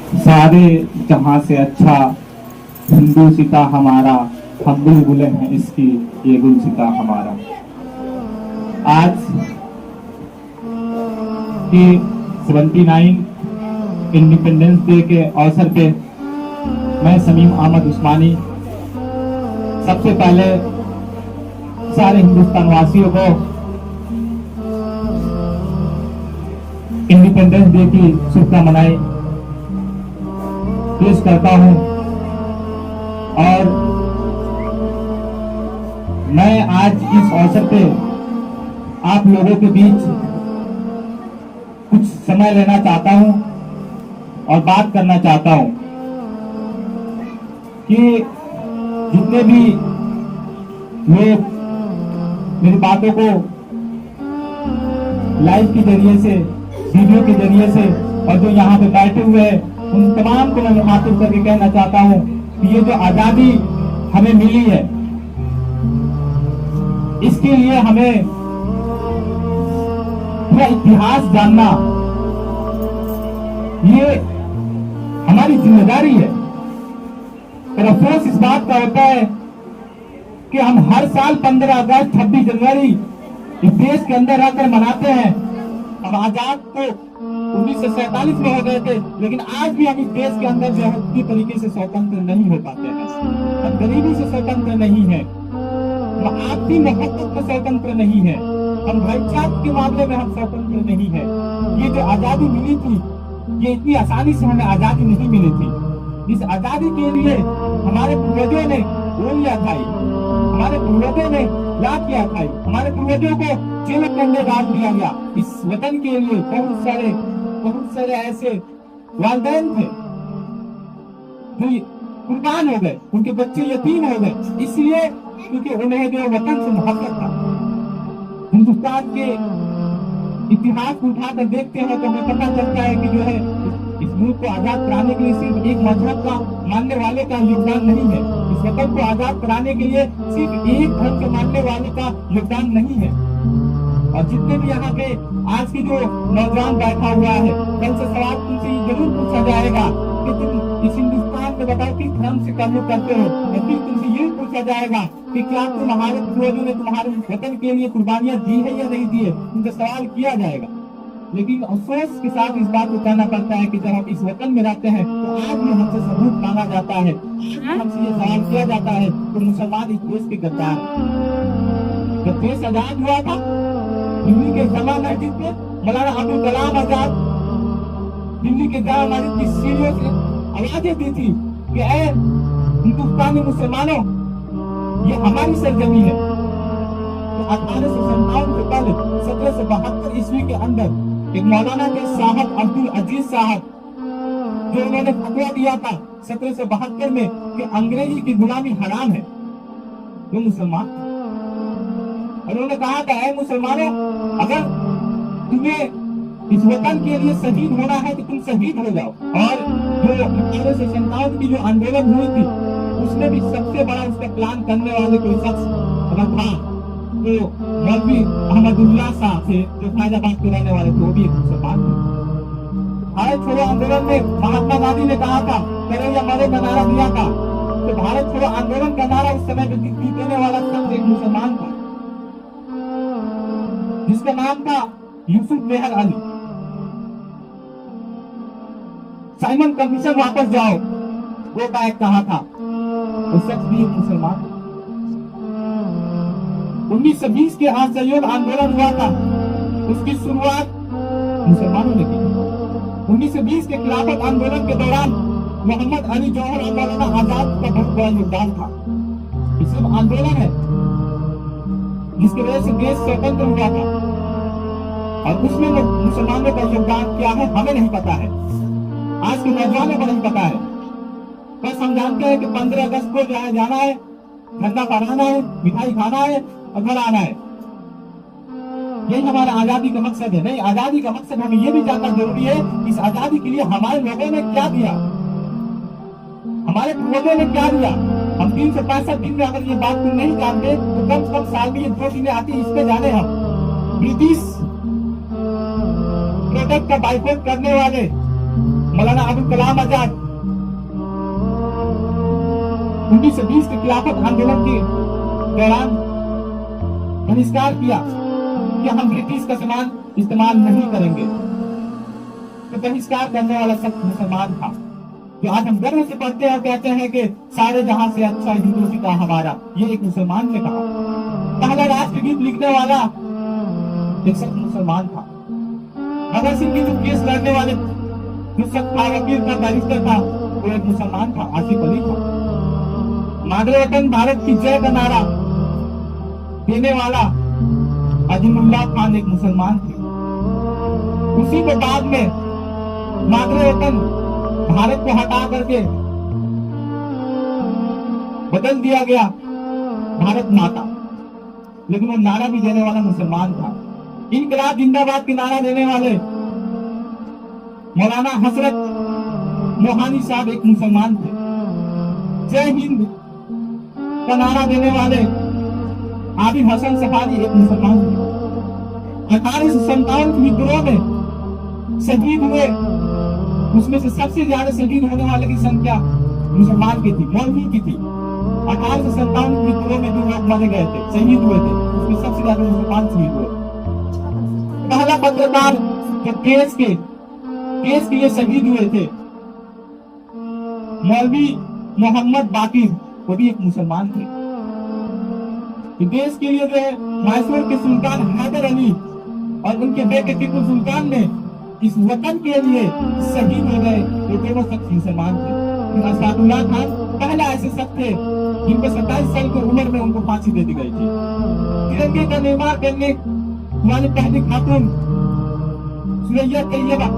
सारे जहां से अच्छा हिंदू सीता हमारा, हम बुलबुलें हैं इसकी ये गुलसिता हमारा। आज की 79 इंडिपेंडेंस डे के अवसर पे मैं समीम अहमद उस्मानी सबसे पहले सारे हिंदुस्तान वासियों को इंडिपेंडेंस डे की शुभकामनाएं पेश करता हूं। और मैं आज इस अवसर पे आप लोगों के बीच कुछ समय लेना चाहता हूं और बात करना चाहता हूं कि जितने भी लोग मेरी बातों को लाइव के जरिए से, वीडियो के जरिए से और जो यहाँ पे बैठे हुए हैं उन तमाम को मैं मुखातिब करके कहना चाहता हूँ कि ये जो आजादी हमें मिली है इसके लिए हमें पूरा इतिहास जानना ये हमारी जिम्मेदारी है। पर अफसोस इस बात का होता है कि हम हर साल 15 अगस्त 26 जनवरी इस देश के अंदर रहकर मनाते हैं। हम आजाद तो 1947 में हो गए थे, लेकिन आज भी हम इस देश के अंदर जो है पूरी तरीके से स्वतंत्र नहीं हो पाते हैं। हम गरीबी से स्वतंत्र नहीं है, हम आपसी मोहब्बत से स्वतंत्र नहीं है, हम भाईचारे के मामले में हम स्वतंत्र नहीं है। ये जो आजादी मिली थी ये इतनी आसानी से हमें आजादी नहीं मिली थी। इस आजादी के लिए हमारे पूर्वजों ने गोलियां खाई, हमारे पूर्वजों ने लाठियां खाई, हमारे पूर्वजों को जेलों के अंदर डाल दिया गया। इस वतन के लिए बहुत सारे ऐसे वालिदैन थे जो कुर्बान हो गए, उनके बच्चे यतीम हो गए, इसलिए क्योंकि उन्हें जो वतन से मोहब्बत था। हिंदुस्तान के इतिहास को उठाकर देखते हैं तो हमें पता चलता है कि जो है इस मुल्क को आजाद कराने के लिए सिर्फ एक मजहब का मानने वाले का योगदान नहीं है। इस वतन को आजाद कराने के लिए सिर्फ एक धर्म के मानने वाले का योगदान नहीं है। और जितने भी यहाँ पे आज की जो नौजवान बैठा हुआ है, कल से सवाल तुमसे जरूर पूछा जाएगा कि तुम इस हिंदुस्तान में बताओ किस धर्म से ताल्लुक करते हो, और फिर तुमसे ये पूछा जाएगा कि क्या तुम्हारे पूर्वजों ने तुम्हारे वतन के लिए कुर्बानियां दी है या नहीं दी है, तुमसे सवाल किया जाएगा। लेकिन अफसोस के साथ इस बात को कहना पड़ता है कि जब हम इस वतन में रहते हैं तो आज भी हमसे सबूत मांगा जाता है, हमसे ये सवाल किया जाता है कि मुसलमान इस देश के गद्दार हैं। जब देश आजाद हुआ था दिल्ली के जामा मस्जिद में मौलाना अब्दुल कलाम आजाद दिल्ली के जामा मस्जिद की सीढ़ियों से आवाजें दी थी कि ऐ हिंदुस्तानी मुसलमानों, ये हमारी सरजमी है। तो 1857 से पहले 1772 ईस्वी के अंदर एक मौलाना के साहब अब्दुल अजीज साहब जो उन्होंने फतवा दिया था 1772 में कि अंग्रेजी की गुलामी हराम है, जो मुसलमान, और उन्होंने कहा था ऐ मुसलमानों, अगर तुम्हें इस वतन के लिए शहीद होना है तो तुम शहीद हो जाओ। और जो 1857 की जो आंदोलन हुई थी उसमें भी सबसे बड़ा उसका प्लान करने वाले कोई शख्स अगर था तो मौलवी अहमदुल्लाह साहब थे जो फैजाबाद के रहने वाले थे, वो भी एक मुसलमान थे। भारत छोड़ो आंदोलन में महात्मा गांधी ने कहा था, करो या मरो का नारा दिया था। तो भारत छोड़ो आंदोलन का नारा उस समय देने वाला शख्स एक मुसलमान था जिसका नाम था यूसुफ मेहर अली। साइमन कमीशन वापस जाओ, वो बैग कहा था, वो शख्स भी एक मुसलमान। 1920 के असहयोग आंदोलन हुआ था, उसकी शुरुआत मुसलमानों ने की। 1920 के खिलाफत आंदोलन के दौरान मोहम्मद अली जौहर और मौलाना आजाद का बहुत बड़ा योगदान था। ये सब आंदोलन है जिसकी वजह से देश स्वतंत्र हुआ था, और उसमें मुसलमानों का योगदान क्या है हमें नहीं पता है, आज के नौजवानों को नहीं पता है। बस हम जानते हैं कि 15 अगस्त को जाना है, झंडा फहराना है, मिठाई खाना है और घर आना है, यही हमारा आजादी का मकसद है। नहीं, आजादी का मकसद हमें यह भी जानना जरूरी है कि इस आजादी के लिए हमारे लोगों ने क्या दिया, हमारे पूर्वजों ने क्या दिया। हम 365 दिन में अगर ये बात तुम नहीं जानते तो कम से कम साल में ये 2 चीजें आती है, इसमें जाने हम ब्रिटिश प्रोडक्ट का बाइकआउट करने वाले मौलाना अबुल कलाम आजाद 1920 के खिलाफत आंदोलन के दौरान बहिष्कार किया कि हम ब्रिटिश का सामान इस्तेमाल नहीं करेंगे, तो बहिष्कार करने वाला शख्स मुसलमान था। जो आज हम गर्व से पढ़ते हैं और कहते हैं कि सारे जहां से अच्छा हिंदू का हमारा, ये एक मुसलमान ने कहा। पहला राष्ट्रगीत लिखने वाला एक शख्स मुसलमान था। भगत सिंह की जो केस लड़ने वाले जो शख्स था, वकील था, बैरिस्टर था, वो एक मुसलमान था, आसिफ अली था। मादरे वतन भारत की जय का नारा देने वाला अजीमुल्लाह खान एक मुसलमान थे। उसी के बाद में मादरे वतन भारत को हटा करके बदल दिया गया भारत माता, लेकिन वो नारा भी देने वाला मुसलमान था। इनकलाब जिंदाबाद के नारा देने वाले मौलाना हजरत मोहानी साहब एक मुसलमान थे। जय हिंद का नारा देने वाले आबिद हसन सफारी एक मुसलमान थे। 1857 के विद्रोह में शहीद हुए, उसमें से सबसे ज्यादा शहीद होने वाले की संख्या मुसलमान की थी, मौलवी की थी। 1857 के विद्रोह में जो लोग मारे गए थे, शहीद हुए थे, उसमें सबसे ज्यादा मुसलमान शहीद हुए। पहला पत्रकार जो केस के लिए शहीद हुए थे, मौलवी मोहम्मद बाकिर, वो भी एक मुसलमान थे। देश के लिए जो है मैसूर के सुल्तान हैदर अली और उनके बेटे टीपू सुल्तान ने इस वतन के लिए शहीद हो गए, वो दोनों शख्स मुसलमान थे। असादुल्लाह खान पहला ऐसे शख्स थे जिनको 27 साल की उम्र में उनको फांसी दे दी गई थी। तिरंगे का निर्माण करने वाली पहली खातून सुरैया तैयबा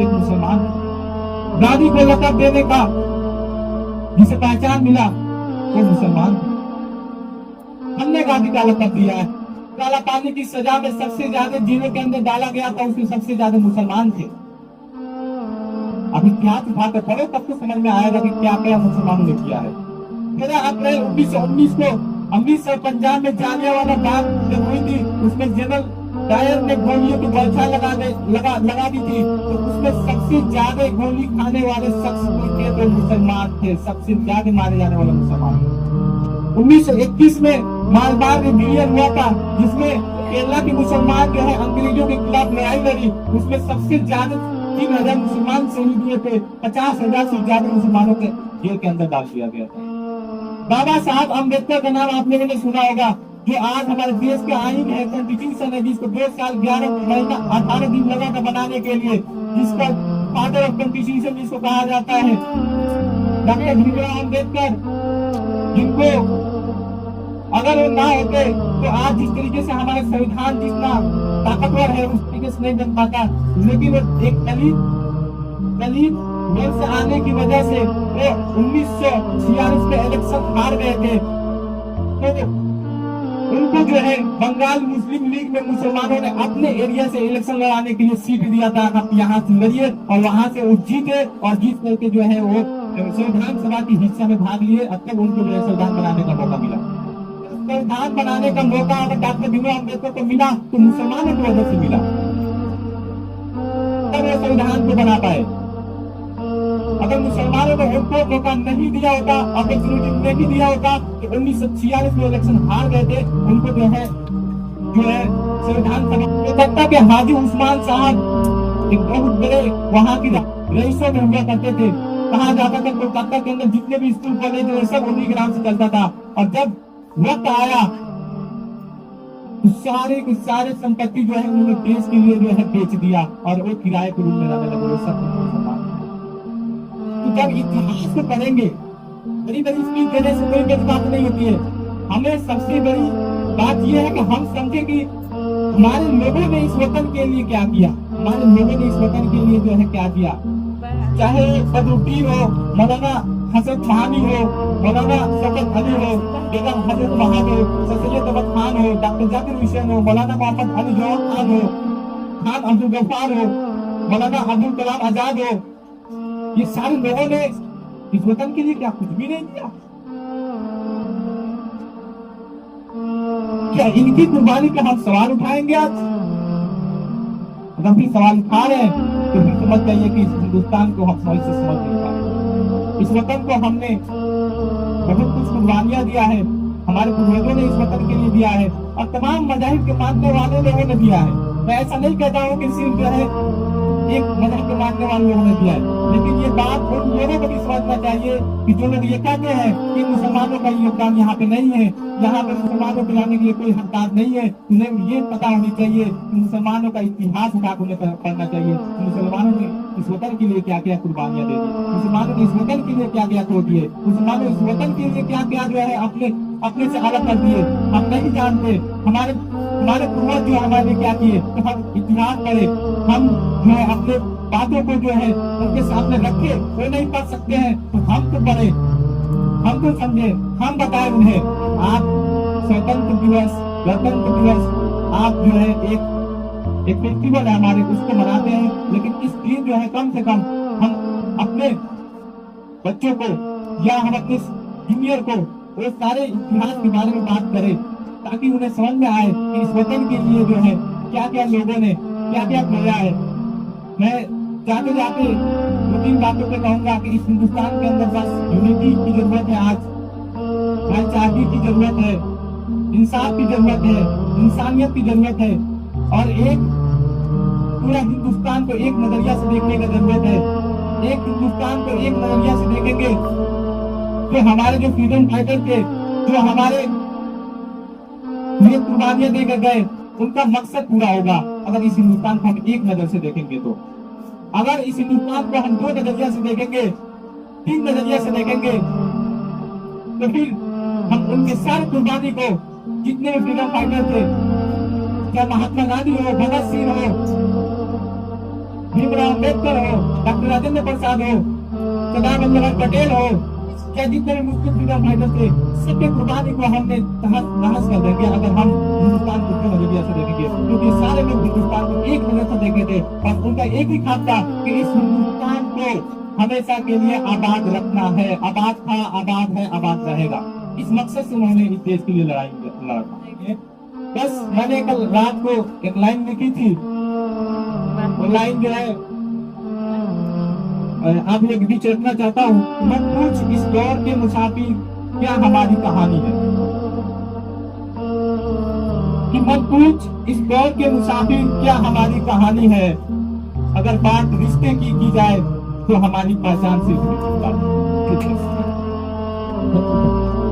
एक मुसलमान। गांधी को लकब देने का जिसे पहचान मिला वो मुसलमान। हमने गांधी का लकब दिया है। काला पानी की सजा में सबसे ज्यादा जेलों के अंदर डाला गया था, उसमें सबसे ज्यादा मुसलमान थे। अब इतिहास उठाकर पढ़ो तब तो समझ में आएगा कि क्या क्या मुसलमानों ने किया है। 13 अप्रैल 1919 को अमृतसर पंजाब में जालियांवाला बाग जब हुई थी, उसमें जनरल डायर ने गोलियों की बौछार लगा दी थी, तो उसमें सबसे ज्यादा गोली खाने वाले शख्स थे तो मुसलमान थे, सबसे ज्यादा मारे जाने वाले मुसलमान। 1921 में मालबार रिबेलियन हुआ था, जिसमें केरला के मुसलमान जो है अंग्रेजों के खिलाफ लड़ाई लड़ी, उसमें सबसे ज्यादा 3000 मुसलमान शहीद हुए थे। 50,000 से ज्यादा मुसलमानों को जेल के अंदर डाल दिया गया था। बाबा साहब अम्बेडकर का नाम आपने मैंने सुना होगा, जो आज हमारे देश के आईन है, कॉन्स्टिट्यूशन है, जिसको 2 साल 11 महीना 18 दिन लगा था बनाने के लिए, जिसका फादर ऑफ कॉन्स्टिट्यूशन जिसको कहा जाता है, डॉक्टर भीमराव अम्बेडकर, जिनको अगर वो ना होते तो आज जिस तरीके से हमारा संविधान जितना ताकतवर है उस तरीके से नहीं बन पाता। लेकिन वो एक दलित वंश से आने की वजह से वो 1946 में इलेक्शन हार गए थे, तो उनको जो है बंगाल मुस्लिम लीग में मुसलमानों ने अपने एरिया से इलेक्शन लड़ाने के लिए सीट दिया था, आप यहाँ से लड़िए, और वहां से वो जीते और जीत करके जो है वो संविधान सभा की हिस्सा में भाग लिए। अब तक उनको जो है संविधान बनाने का मौका मिला। संविधान बनाने का मौका अगर डॉक्टर भीमराव अम्बेडकर को मिला तो मुसलमानों की वजह से मिला, तब वो संविधान को बना पाए। अगर मुसलमानों ने उनको मौका नहीं दिया होता, अपॉर्चुनिटी नहीं दिया होता, तो 1946 में इलेक्शन हार गए थे, उनको जो है संविधान सभा कोलकाता के हाजी उस्मान साहब एक बहुत बड़े वहाँ की रईसों में हुआ करते थे। कहा जाता था कोलकाता के अंदर जितने भी स्कूल कॉलेज थे सब उन्हीं के नाम से चलता था, और जब वक्त आया तो सारे संपत्ति जो है उन्होंने देश के लिए जो है बेच दिया और वो किराए के रूप में रहने लगे सब। तो जब इतिहास को पढ़ेंगे, बड़ी बड़ी स्पीच देने से कोई बड़ी बात नहीं होती है। हमें सबसे बड़ी बात यह है कि हम समझे कि हमारे लोगों ने इस वतन के लिए क्या किया, हमारे लोगों ने इस वतन के लिए जो है क्या किया। चाहे बदरुद्दीन हो, मौलाना हसरत महानी हो, मौलाना शौकत अली हो, बेगम हजरत महान हो, सैयद अहमद खान हो, डॉक्टर जाकिर हुसैन हो, मौलाना मोहम्मद अली जवान खान हो, खान अब्दुल गफ्फार हो, मौलाना अब्दुल कलाम आजाद हो, ये सारे लोगों ने इस वतन के लिए क्या कुछ भी नहीं किया। क्या इनकी कुर्बानी का हम सवाल उठाएंगे आज? अगर भी सवाल उठा रहे हैं तो फिर समझ जाइए कि इस हिंदुस्तान को हम सही से समझ नहीं पाए। इस वतन को हमने बहुत कुछ कुर्बानियां दिया है, हमारे पूर्वजों ने इस वतन के लिए दिया है और तमाम मजाहिब के मानने वाले लोगों ने दिया है। मैं ऐसा नहीं कहता हूँ कि सिर्फ जो है एक मजहब के मानने वाले लोगों ने दिया है, लेकिन ये बात उन लोगों को भी समझना चाहिए कि जो लोग ये कहते हैं कि मुसलमानों का योगदान यहाँ पे नहीं है, यहाँ पे मुसलमानों को लाने के लिए कोई हकदार नहीं है। उन्हें ये पता होनी चाहिए कि मुसलमानों का इतिहास उठा उन्हें पढ़ना चाहिए। मुसलमानों ने इस वतन के लिए क्या क्या कुर्बानियां दे दी, मुसलमानों ने इस वतन के लिए क्या क्या खो दिए, मुसलमानों ने इस वतन के लिए क्या क्या जो है अपने से अलग कर दिए, हम नहीं जानते। हमारे पूर्वज जो हमारे लिए क्या किए, तो हम इतिहास पढ़े, हम जो है अपने बातों को जो है उनके सामने रखे। वो नहीं पढ़ सकते हैं तो हम तो पढ़े, हम तो समझे, हम बताए उन्हें। आप स्वतंत्र दिवस, गणतंत्र दिवस, आप जो है एक फेस्टिवल है हमारे, उसको मनाते हैं, लेकिन इस दिन जो है कम से कम हम अपने बच्चों को या हम अपने जूनियर को वो सारे इतिहास के बारे में बात करें, ताकि उन्हें समझ में आए कि इस वतन के लिए जो है क्या क्या लोगों ने क्या क्या खोया है। मैं जाते जाते 2-3 बातों पे कहूंगा कि इस हिंदुस्तान के अंदर बस यूनिटी की जरूरत है, आज भाईचारे की जरूरत है, इंसाफ की जरूरत है, इंसानियत की जरूरत है और एक पूरा हिंदुस्तान को एक नजरिया से देखने की जरूरत है। एक हिंदुस्तान को एक नजरिया से देखेंगे तो हमारे जो फ्रीडम फाइटर थे, जो हमारे लिए कुर्बानियां देकर गए, उनका मकसद पूरा होगा। अगर इस हिंदुस्तान को हम एक नजर से देखेंगे तो, अगर इस हिंदुस्तान को हम 2 नजरिया से देखेंगे, 3 नजरिया से देखेंगे, तो फिर हम उनके सारे कुर्बानी को, जितने भी फ्रीडम फाइटर थे, क्या महात्मा गांधी हो, भगत सिंह हो, भीमराव अम्बेडकर हो, डॉक्टर राजेंद्र प्रसाद हो, सरदार वल्लभ भाई पटेल हो, क्या जितने भी मुस्लिम फ्रीडम फाइटर थे, सबके कुर्बानी को हमने तहस कर देंगे अगर हम हिंदुस्तान को 2 नजरिया से देखेंगे। क्योंकि सारे लोग हिंदुस्तान को एक नजर से देखे थे और उनका एक ही ख्वाब था कि इस हिंदुस्तान को हमेशा के लिए आबाद रखना है। आबाद था, आबाद है, आबाद रहेगा। इस मकसद से उन्होंने इस देश के लिए लड़ाई लड़ा। बस मैंने कल रात को एक लाइन लिखी थी, वो लाइन जो है आप लोग बीच रखना चाहता हूँ। मत पूछ इस दौर के मुसाफिर क्या हमारी कहानी है, कि मत पूछ इस दौर के मुसाफिर क्या हमारी कहानी है। अगर बात रिश्ते की जाए तो हमारी पहचान सिर्फ